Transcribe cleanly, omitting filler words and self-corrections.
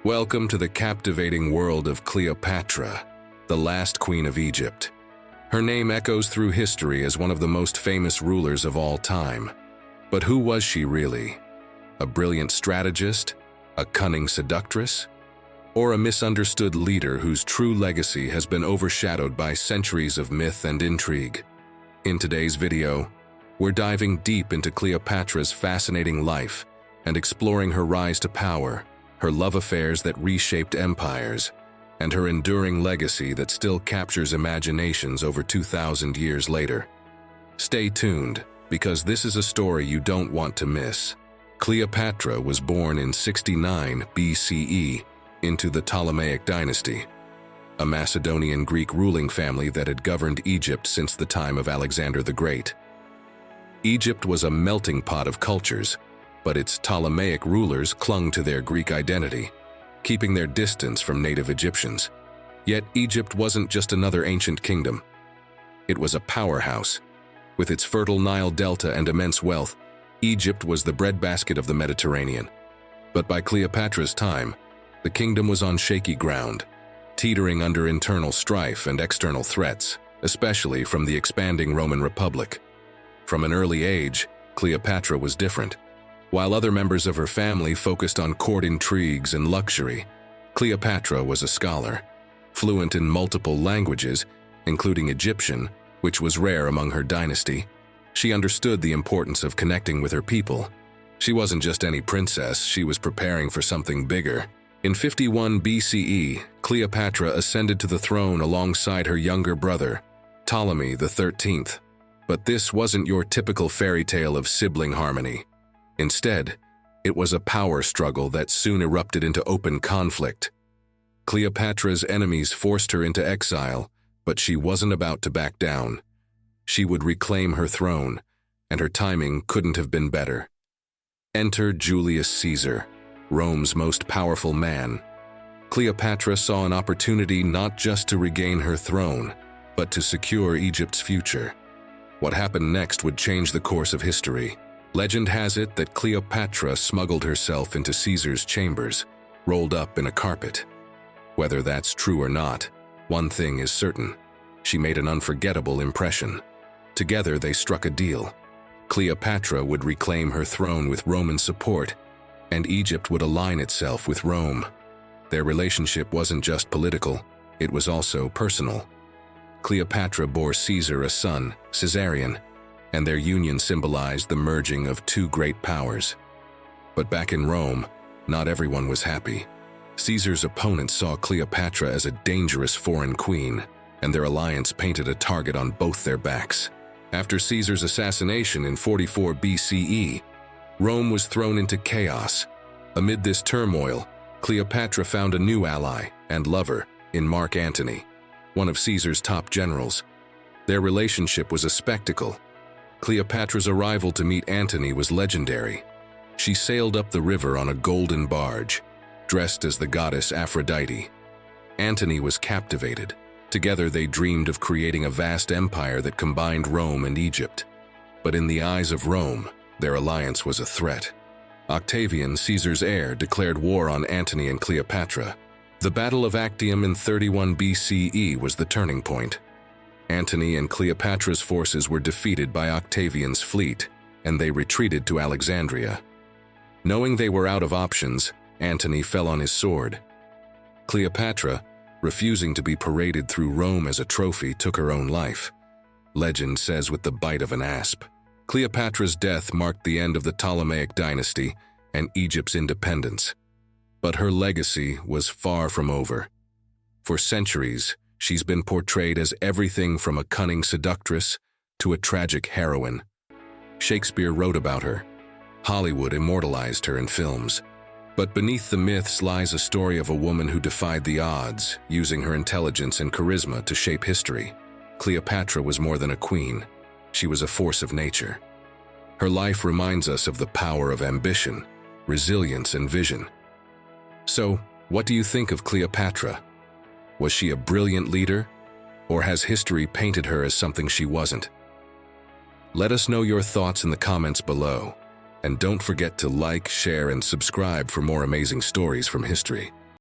Welcome to the captivating world of Cleopatra, the last queen of Egypt. Her name echoes through history as one of the most famous rulers of all time. But who was she really? A brilliant strategist? A cunning seductress? Or a misunderstood leader whose true legacy has been overshadowed by centuries of myth and intrigue? In today's video, we're diving deep into Cleopatra's fascinating life and exploring her rise to power, her love affairs that reshaped empires, and her enduring legacy that still captures imaginations over 2,000 years later. Stay tuned, because this is a story you don't want to miss. Cleopatra was born in 69 BCE into the Ptolemaic dynasty, a Macedonian Greek ruling family that had governed Egypt since the time of Alexander the Great. Egypt was a melting pot of cultures, but its Ptolemaic rulers clung to their Greek identity, keeping their distance from native Egyptians. Yet Egypt wasn't just another ancient kingdom. It was a powerhouse. With its fertile Nile delta and immense wealth, Egypt was the breadbasket of the Mediterranean. But by Cleopatra's time, the kingdom was on shaky ground, teetering under internal strife and external threats, especially from the expanding Roman Republic. From an early age, Cleopatra was different. While other members of her family focused on court intrigues and luxury, Cleopatra was a scholar, fluent in multiple languages, including Egyptian, which was rare among her dynasty. She understood the importance of connecting with her people. She wasn't just any princess, she was preparing for something bigger. In 51 BCE, Cleopatra ascended to the throne alongside her younger brother, Ptolemy XIII. But this wasn't your typical fairy tale of sibling harmony. Instead, it was a power struggle that soon erupted into open conflict. Cleopatra's enemies forced her into exile, but she wasn't about to back down. She would reclaim her throne, and her timing couldn't have been better. Enter Julius Caesar, Rome's most powerful man. Cleopatra saw an opportunity not just to regain her throne, but to secure Egypt's future. What happened next would change the course of history. Legend has it that Cleopatra smuggled herself into Caesar's chambers, rolled up in a carpet. Whether that's true or not, one thing is certain: she made an unforgettable impression. Together they struck a deal. Cleopatra would reclaim her throne with Roman support, and Egypt would align itself with Rome. Their relationship wasn't just political, it was also personal. Cleopatra bore Caesar a son, Caesarion, and their union symbolized the merging of two great powers. But back in Rome, not everyone was happy. Caesar's opponents saw Cleopatra as a dangerous foreign queen, and their alliance painted a target on both their backs. After Caesar's assassination in 44 BCE, Rome was thrown into chaos. Amid this turmoil, Cleopatra found a new ally and lover in Mark Antony, one of Caesar's top generals. Their relationship was a spectacle. Cleopatra's arrival to meet Antony was legendary. She sailed up the river on a golden barge, dressed as the goddess Aphrodite. Antony was captivated. Together they dreamed of creating a vast empire that combined Rome and Egypt. But in the eyes of Rome, their alliance was a threat. Octavian, Caesar's heir, declared war on Antony and Cleopatra. The Battle of Actium in 31 BCE was the turning point. Antony and Cleopatra's forces were defeated by Octavian's fleet, and they retreated to Alexandria. Knowing they were out of options, Antony fell on his sword. Cleopatra, refusing to be paraded through Rome as a trophy, took her own life. Legend says with the bite of an asp. Cleopatra's death marked the end of the Ptolemaic dynasty and Egypt's independence. But her legacy was far from over. For centuries, she's been portrayed as everything from a cunning seductress to a tragic heroine. Shakespeare wrote about her. Hollywood immortalized her in films. But beneath the myths lies a story of a woman who defied the odds, using her intelligence and charisma to shape history. Cleopatra was more than a queen. She was a force of nature. Her life reminds us of the power of ambition, resilience, and vision. So, what do you think of Cleopatra? Was she a brilliant leader, or has history painted her as something she wasn't? Let us know your thoughts in the comments below, and don't forget to like, share, and subscribe for more amazing stories from history.